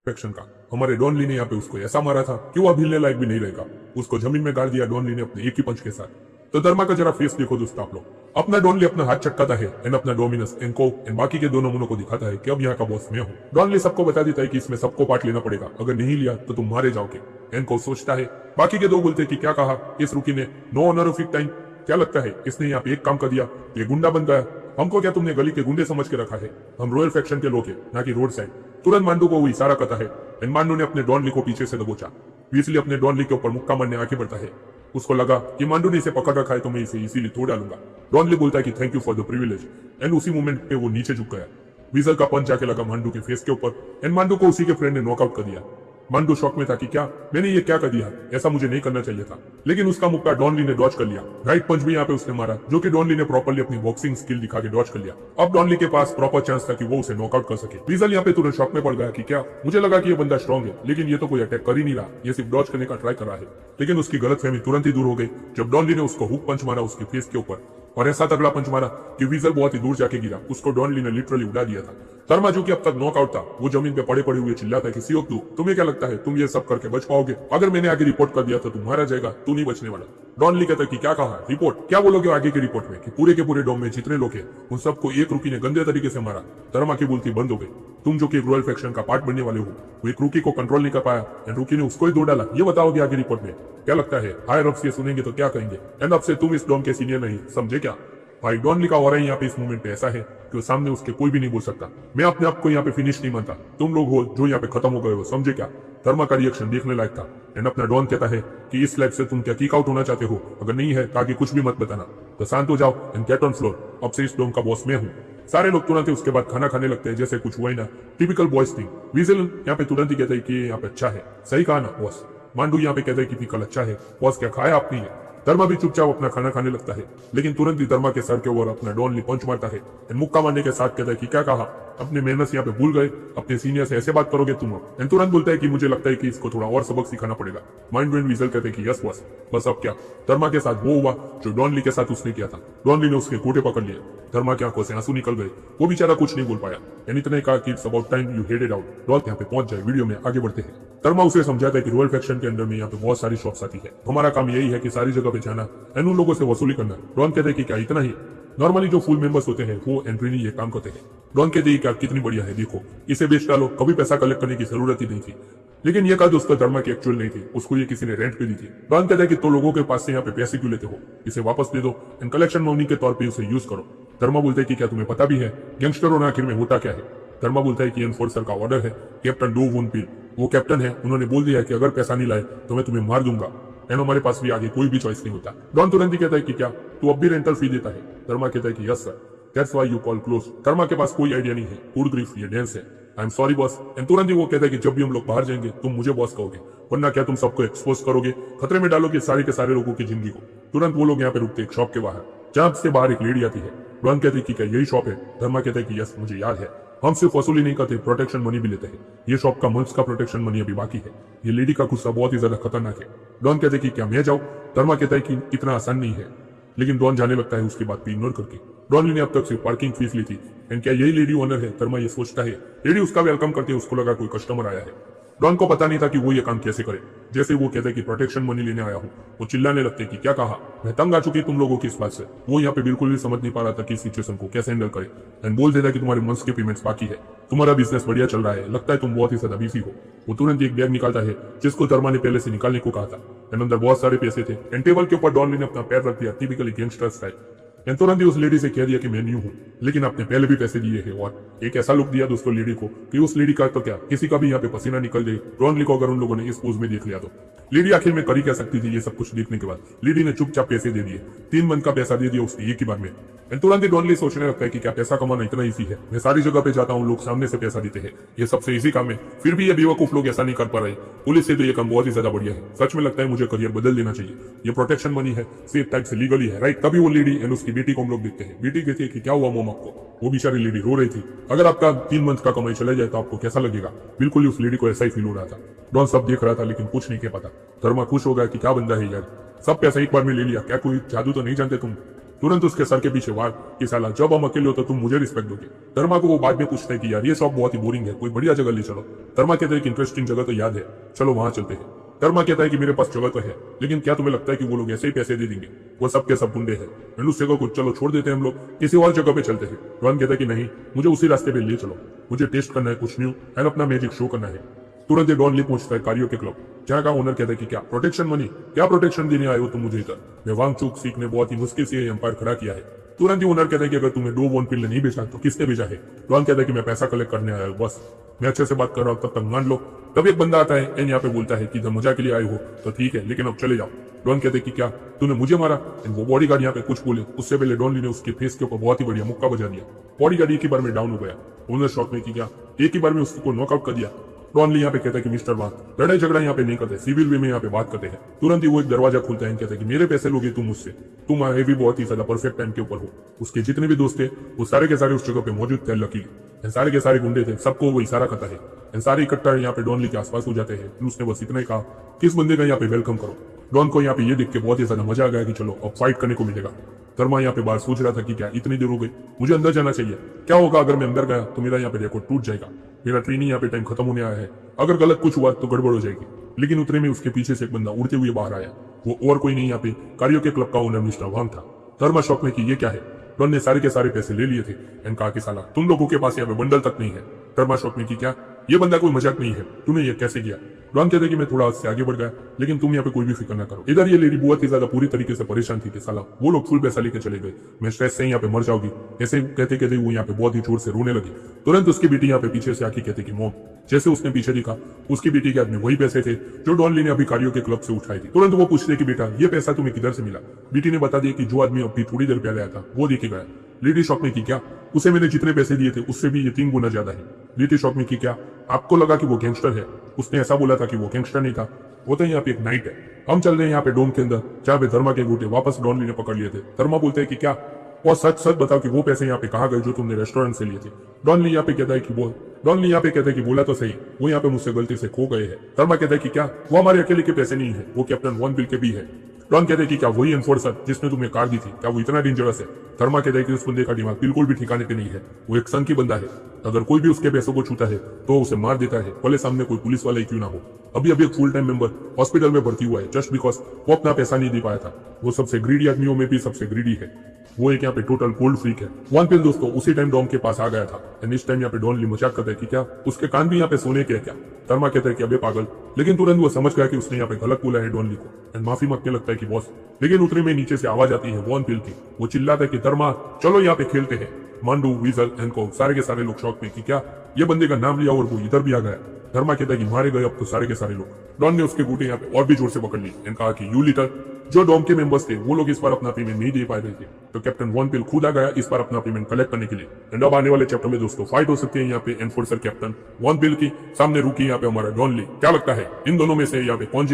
Action का। हमारे don ली ने यहाँ पे उसको ऐसा मारा था कि वो अब हिलने लायक भी नहीं रहेगा। उसको जमीन में गाड़ दिया डॉन ली ने अपने एक ही पंच के साथ। तो धर्मा का जरा फेस देखो दोस्तों आप लोग। अपना डॉन ली अपना हाथ चटकाता है एंड अपना डोमिनस इनको एंड बाकी के दोनों मुनों को दिखाता है कि अब यहाँ का बॉस मैं हूँ। डॉन ली सबको बता देता है कि इसमें सबको पार्ट लेना पड़ेगा, अगर नहीं लिया तो तुम मारे जाओगे। एनको सोचता है। बाकी के दो बोलते हैं कि क्या कहा इस रुकी ने, no honour of it time. क्या लगता है इसने यहाँ पे एक काम कर दिया, ये गुंडा बन गया। हमको क्या तुमने गली के गुंडे समझ के रखा है? हम रॉयल फैक्शन के लोग हैं, ना कि रोड साइड। तुरंत मांडू को वो इशारा करता है एंड मांडू ने अपने डॉन ली को पीछे से दबोचा। इसलिए अपने डॉन ली के ऊपर मुक्का मारने आगे बढ़ता है। उसको लगा कि मांडू ने इसे पकड़ रखा है तो मैं इसे इसीलिए तोड़ डालूंगा। डॉन ली बोलता है कि thank you for the privilege and उसी मोमेंट पे वो नीचे झुक गया। वीजल का पंच जाके लगा मांडू के फेस के ऊपर एंड मांडू को उसी के फ्रेंड ने नॉकआउट कर दिया। मांडू शॉक में था कि क्या मैंने ये क्या कर दिया, ऐसा मुझे नहीं करना चाहिए था। लेकिन उसका मुक्का डॉन ली ने डॉज कर लिया। राइट पंच भी यहाँ पे उसने मारा जो कि डॉन ली ने प्रॉपर्ली अपनी बॉक्सिंग स्किल दिखा के डॉज कर लिया। अब डॉन ली के पास प्रॉपर चांस था कि वो उसे नॉकआउट कर सके। वीजल यहाँ पे तुरंत शॉक में पड़ गया कि क्या, मुझे लगा कि ये बंदा स्ट्रॉन्ग है लेकिन ये तो कोई अटैक कर ही नहीं रहा, ये सिर्फ डॉज करने का ट्राई कर रहा है। लेकिन उसकी गलतफहमी तुरंत ही दूर हो गई जब डॉन ली ने उसको हुक पंच मारा उसके फेस के ऊपर, और ऐसा तगड़ा पंच मारा कि वीजल बहुत ही दूर जाके गिरा। उसको डॉन ली ने लिटरली उड़ा दिया था। धर्मा जो कि अब तक नॉकआउट था वो जमीन पे पड़े पड़े हुए चिल्लाता है कि सीओ तुम्हें क्या लगता है तुम ये सब करके बच पाओगे? अगर मैंने आगे रिपोर्ट कर दिया तो तुम मारा जाएगा, तू नहीं बचने वाला। डॉन ली कहता है कि क्या कहा रिपोर्ट, क्या बोलोगे आगे की रिपोर्ट में कि पूरे के पूरे डोम में जितने लोग हैं उन सबको एक रुकी ने गंदे तरीके से मारा। धर्मा की बोलती बंद हो गई। तुम जो कि रॉयल फैक्शन का पार्ट बनने वाले हो, वो एक रुकी को कंट्रोल नहीं कर पाया एंड रुकी ने उसको ही दो डाला, ये बताओगे आगे रिपोर्ट में? क्या लगता है हायर अप्स ये सुनेंगे तो क्या कहेंगे? एंड अब से तुम इस डोम के सीनियर नहीं, समझे क्या? भाई डॉन ली का हो रहा है यहाँ पे इस मोमेंट पे ऐसा है कि वो सामने उसके कोई भी नहीं बोल सकता। मैं अपने आप को यहाँ पे फिनिश नहीं मानता, तुम लोग हो जो यहाँ पे खत्म हो गए हो, समझे क्या? धर्मा का रिएक्शन देखने लायक था एंड अपना डॉन कहता है कि इस लाइफ से तुम क्या किक आउट होना चाहते हो? अगर नहीं है तो आगे कुछ भी मत बताना, तो शांत हो जाओ एंड गेट ऑन फ्लोर। अब से इस डोम का बॉस मैं हूँ। सारे लोग तुरंत ही उसके बाद खाना खाने लगते हैं जैसे कुछ हुआ ही ना। Typical boys thing. विजिल यहाँ पे तुरंत ही कहता है कि यहाँ पे अच्छा है। सही कहा ना बॉस? मांडू यहाँ पे कहता है कि पिकल अच्छा है। बॉस क्या खाया आपने? धर्मा भी चुपचाप अपना खाना खाने लगता है लेकिन तुरंत ही धर्मा के सर के ऊपर अपना डॉन ली पंच मारता है एंड मुक्का मारने के साथ कहता है कि क्या कहा, अपने मेहनत यहाँ पे भूल गए? अपने सीनियर से ऐसे बात करोगे तुम? एंड तुरंत बोलता है कि मुझे लगता है कि इसको थोड़ा और सबक सिखाना पड़ेगा। माइंड एंड विजल कहते हैं कि यस बॉस। बस अब क्या, धर्मा के साथ वो हुआ जो डॉन ली के साथ उसने किया था। डॉन ली ने उसके घूंटे पकड़ लिए। धर्मा की आंखों से आंसू निकल गए। वो बेचारा कुछ नहीं बोल पाया एंड इतने कहा कि it's about time you head it out. Don यहाँ पे पहुंच जाए। वीडियो में आगे बढ़ते हैं। धर्मा उसे समझाता है कि रॉयल फैक्शन के अंदर में यहाँ पे बहुत सारी शॉप्स आती है, हमारा काम यही है कि सारी जगह पे जाना एंड उन लोगों से वसूली करना। डॉन कहते हैं कि क्या इतना ही? नॉर्मली जो फुल मेंबर्स होते हैं वो एंट्री नहीं ये काम करते हैं। डॉन कहते हैं क्या कितनी बढ़िया है, देखो इसे बेच डालो, कभी पैसा कलेक्ट करने की जरूरत ही नहीं थी। लेकिन ये कहा दोस्तों धर्मा की एक्चुअल नहीं थी, उसको ये किसी ने रेंट पे दी थी। डॉन कहता है कि तो लोगों के पास से यहाँ पे पैसे क्यों लेते हो, इसे वापस दे दो एंड कलेक्शन मनी के तौर पे उसे यूज करो। धर्मा बोलते हैं कि क्या तुम्हें पता भी है गैंगस्टर होना आखिर में होता क्या है? धर्मा बोलता है कि एनफोर्सर का ऑर्डर है, कैप्टन डू वुन पील वो कैप्टन है, उन्होंने बोल दिया है कि अगर पैसा नहीं लाए तो मैं तुम्हें मार दूंगा एंड हमारे पास भी आगे कोई भी चॉइस नहीं होता। डॉन तुरंत ही कहता है कि क्या तू अब भी रेंटल फी देता है? धर्मा कहता है कि yes sir, that's why you call close. Dharma के पास कोई आइडिया नहीं है, फूड ग्रीफ ये डांस है। I am sorry boss. And तुरंत ही वो कहता है कि जब भी हम लोग बाहर जाएंगे तुम मुझे बॉस कहोगे, वरना क्या तुम सबको एक्सपोज करोगे, खतरे में डालोगे सारे के सारे लोगों की जिंदगी को। तुरंत वो लोग यहाँ पे रुकते एक शॉप के बाहर, जहां से बाहर एक लेडी आती है। डॉन कहते हैं कि क्या यही शॉप है? धर्मा कहता है कि यस मुझे याद है, हम सिर्फ वसूली नहीं करते, प्रोटेक्शन मनी भी लेते हैं। ये शॉप का मंथ्स का प्रोटेक्शन मनी अभी बाकी है। ये लेडी का गुस्सा बहुत ही ज्यादा खतरनाक है। डॉन कहते हैं कि क्या मैं जाऊं? धर्मा कहता है कि इतना आसान नहीं है, लेकिन डॉन जाने लगता है उसकी बात भी इग्नोर करके। डॉन ली ने अब तक सिर्फ पार्किंग फीस ली थी एंड क्या यही लेडी ओनर है? धर्मा ये सोचता है। लेडी उसका वेलकम करती है, उसको लगा कोई कस्टमर आया है। डॉन को पता नहीं था कि वो ये काम कैसे करे। जैसे वो कहते कि प्रोटेक्शन मनी लेने आया हूँ, वो चिल्लाने लगते कि क्या कहा, मैं तंग आ चुकी तुम लोगों की इस बात से। वो यहाँ पे बिल्कुल भी समझ नहीं पा रहा था कि सिचुएशन को कैसे हैंडल करे एंड बोल देता कि तुम्हारे मंथ्स के पेमेंट्स बाकी है, तुम्हारा बिजनेस बढ़िया चल रहा है, लगता है तुम बहुत ही ज्यादा बिजी हो। वो तुरंत एक बैग निकालता है जिसको धर्मा ने पहले से निकालने को कहा था एंड अंदर बहुत सारे पैसे थे एंड टेबल के ऊपर डॉन ली ने अपना पैर रख दिया, टिपिकली गैंगस्टर स्टाइल। एंड तुरंत ही उस लेडी से कह दिया कि मैं न्यू हूँ लेकिन आपने पहले भी पैसे दिए हैं, और एक ऐसा लुक दिया दोस्तों लेडी को कि उस लेडी का तो क्या किसी का भी यहाँ पे पसीना निकल जाए डॉन ली को अगर उन लोगों ने इस पोज में देख लिया तो। लेडी आखिर में करी क्या सकती थी ये सब कुछ देखने के बाद? लेडी ने चुपचाप पैसे दे दिए, 3 मंथ का पैसा दे दिया उसने एक ही बार में। एंड तुरंत ही डॉन ली सोचने लगता है कि क्या पैसा कमाना इतना ईजी है? मैं सारी जगह पे जाता हूँ, लोग सामने से पैसा देते हैं, ये सबसे ईजी काम है, फिर भी ये बेवकूफ लोग ऐसा नहीं कर पा रहे। पुलिस से तो ये काम बहुत ही ज्यादा बढ़िया है, सच में लगता है मुझे करियर बदल देना चाहिए। ये प्रोटेक्शन मनी है, सेफ टाइप से लीगली है, राइट? तभी वो लेडी एंड उसकी बेटी को हम लोग देखते हैं। बेटी कहती है कि क्या हुआ मोम आपको? वो बेचारी लेडी रो रही थी। अगर आपका 3 मंथ का कमाई चला जाए तो आपको कैसा लगेगा? बिल्कुल ही उस लेडी को ऐसा ही फील हो रहा था। डॉन सब देख रहा था लेकिन कुछ नहीं कह पाता। धर्मा खुश हो गया कि क्या बंदा है यार, सब पैसा एक बार में ले लिया, क्या कोई जादू तो नहीं जानते तुम? तुरंत उसके सर के पीछे वार कि साला जब हम अकेले हो तो तुम मुझे रिस्पेक्ट दोगे। धर्मा को वो बाद में पूछते हैं कि यार ये शॉप बहुत ही बोरिंग है, कोई बढ़िया जगह ले चलो। धर्मा कहते हैं कि इंटरेस्टिंग जगह तो याद है, चलो वहां चलते हैं। धर्मा कहता है कि मेरे पास जगह तो है, लेकिन क्या तुम्हें लगता है कि वो लोग ऐसे ही पैसे दे देंगे? वो सब के सब गुंडे हैं। एंड उस जगह को चलो छोड़ देते हैं हम लोग, किसी और जगह पे चलते हैं। रॉन कहता है कि नहीं, मुझे उसी रास्ते पे ले चलो, मुझे टेस्ट करना है कुछ न्यू एंड अपना मैजिक शो करना है। तुरंत ये डॉन ली पहुंचता है कारियो के क्लब, जहाँ का ओनर कहता है कि क्या प्रोटेक्शन मनी, क्या प्रोटेक्शन देने आए हो तुम मुझे इधर? मैं वांगचुक सीखने बहुत ही मुश्किल से एम्पायर खड़ा किया है। तुरंत ही ओनर कहता है कि अगर तुम्हें डो वॉन पिल नहीं बेचा तो किसने भेजा है? डॉन कहता है कि मैं पैसा कलेक्ट करने आया हूँ, बस मैं अच्छे से बात कर रहा हूँ, तब तक मान लो। तब एक बंदा आता है एंड यहाँ पे बोलता है कि जब मजा के लिए आए हो तो ठीक है, लेकिन अब चले जाओ। डॉन कहते हैं कि क्या तूने मुझे मारा? एंड वो बॉडीगार्ड यहाँ पे कुछ बोले उससे पहले डॉन ली ने उसके फेस के ऊपर बहुत ही बढ़िया मुक्का बजा दिया। बॉडीगार्ड एक ही बार में डाउन हो गया। ओनर शॉट में की क्या एक ही बार में उसको नॉकआउट कर दिया। डॉन ली यहाँ पे कहता है कि मिस्टर वांग, लड़ाई झगड़ा यहाँ पे नहीं करते, सिविल वे में यहाँ पे बात करते हैं। तुरंत ही वो एक दरवाजा खुलता है, कहता है कि मेरे पैसे लोगे तुम मुझसे, तुम आए भी बहुत ही ज्यादा परफेक्ट टाइम के ऊपर हो। उसके जितने भी दोस्त थे वो सारे के सारे उस जगह पे मौजूद थे, लकीली सारे के सारे गुंडे थे, सबको वो इशारा करता है। सारे इकट्ठा यहाँ पे डॉन ली के आसपास हो जाते हैं। उसने बस इतना ही कहा कि इस बंदे का यहाँ पे वेलकम करो। डॉन को यहाँ पे ये देख के बहुत ही ज्यादा मजा आ गया कि चलो अब फाइट करने को मिलेगा। धर्मा यहाँ पे बाहर सोच रहा था कि क्या इतनी देर हो गई, मुझे अंदर जाना चाहिए। क्या होगा अगर मैं अंदर गया तो मेरा यहाँ पे रिकॉर्ड टूट जाएगा, मेरा ट्रेनिंग यहाँ पे टाइम खत्म होने आया है, अगर गलत कुछ हुआ तो गड़बड़ हो जाएगी। लेकिन उतने में उसके पीछे से एक बंदा उड़ते हुए बाहर आया। वो और कोई नहीं यहाँ पे कारियो के क्लब का ओनर मिस्टर वांग था। धर्मा शॉक में कि ये क्या है। डॉन ने सारे के सारे पैसे ले लिए थे एंड कहा कि साला तुम लोगों के पास यहाँ पे बंडल तक नहीं है। धर्मा शॉक में कि क्या ये बंदा कोई मजाक नहीं है, तूने ये कैसे किया? डॉन कहते कि मैं थोड़ा उससे आगे बढ़ गया, लेकिन तुम यहाँ पे कोई भी फिक्र ना करो। इधर ये लेडी बहुत ही ज्यादा पूरी तरीके से परेशान थी कि साला वो लोग फुल पैसा लेके चले गए, मैं स्ट्रेस से यहाँ पे मर जाऊंगी। ऐसे कहते कहते वो यहाँ पे बहुत ही जोर से रोने लगी। तुरंत उसकी बेटी यहाँ पे पीछे से आके कहते कि मॉम, जैसे उसने पीछे दिखा उसकी बेटी के हाथ में वही पैसे थे जो डॉन ली ने अभी कारियो के क्लब से उठाए थे। तुरंत वो पूछते कि बेटा ये पैसा तुम्हें किधर से मिला? बेटी ने बता दिया कि जो आदमी अभी थोड़ी देर पहले आया था वो देखे गया। लेडी शॉक में की क्या उसे मैंने जितने पैसे दिए थे उससे भी ये 3 गुना ज्यादा है। लेडी शॉक में की क्या आपको लगा कि वो गैंगस्टर है? उसने ऐसा बोला था कि वो गैंगस्टर नहीं था, वो तो यहाँ पे एक नाइट है। हम चल रहे हैं यहाँ पे डोम के अंदर जहाँ पे धर्मा के गुटे वापस डॉन ली ने पकड़ लिए थे। धर्मा बोलते हैं कि क्या और सच सच बताओ कि वो पैसे यहाँ पे कहाँ गए जो तुमने रेस्टोरेंट से लिए थे? डॉन ली यहाँ पे कहता है कि बोला तो सही, वो यहाँ पे मुझसे गलती से खो गए हैं। धर्मा कहता है कि क्या वो हमारे अकेले के पैसे नहीं है, वो कैप्टन वॉन बिल के भी है। डॉन कहते हैं कि क्या वही एनफोर्सर जिसने तुम्हें कार दी थी, क्या वो इतना डेंजरस है? धर्मा कहता है कि उस बंदे का दिमाग बिल्कुल भी ठिकाने पे नहीं है, वो एक संकी बंदा है, अगर कोई भी उसके पैसों को छूता है तो उसे मार देता है, भले सामने कोई पुलिस वाला ही क्यों ना हो। अभी एक फुल टाइम मेंबर हॉस्पिटल में भर्ती हुआ है जस्ट बिकॉज वो अपना पैसा नहीं दे पाया था। वो सबसे ग्रीडी आदमियों में भी सबसे ग्रीडी है, वो एक यहाँ पे टोटल गोल्ड फ्रीक है। वन पिल दोस्तों उसी टाइम डॉम के पास आ गया था एंड इस टाइम यहाँ पे डॉन ली मजाक करता है कि क्या उसके कान भी यहाँ पे सोने के क्या? धर्मा कहता है कि अबे पागल, लेकिन तुरंत वो समझ गया कि उसने यहाँ पे गलत बोला है डॉन ली को एंड माफी मांगने लगता है कि बॉस। लेकिन उतने में नीचे से आवाज आती है वॉन पिल की, वो चिल्लाता है कि धर्मा चलो यहाँ पे खेलते हैं। मांडू, वीजल एंड को सारे के सारे लोग शौक में कि क्या ये बंदे का नाम लिया और वो इधर भी आ गया। धर्मा कहता है कि मारे गए अब तो सारे के सारे लोग। डॉन ने उसके बूटे यहाँ पे और भी जोर से पकड़ ली एंड कहा कि यू लीडर, जो डॉम के मेंबर्स थे वो लोग इस बार अपना पेमेंट नहीं दे पा रहे थे, तो कैप्टन वॉन पिल खुद आ गया इस बार अपना पेमेंट कलेक्ट करने के लिए। एंड अब आने वाले चैप्टर में दोस्तों फाइट हो सकती है यहाँ पे एनफोर्सर कैप्टन वॉन पिल की सामने रुकी यहाँ पे हमारा डॉन ली। क्या लगता है इन दोनों में से यहाँ पे कौन जीते?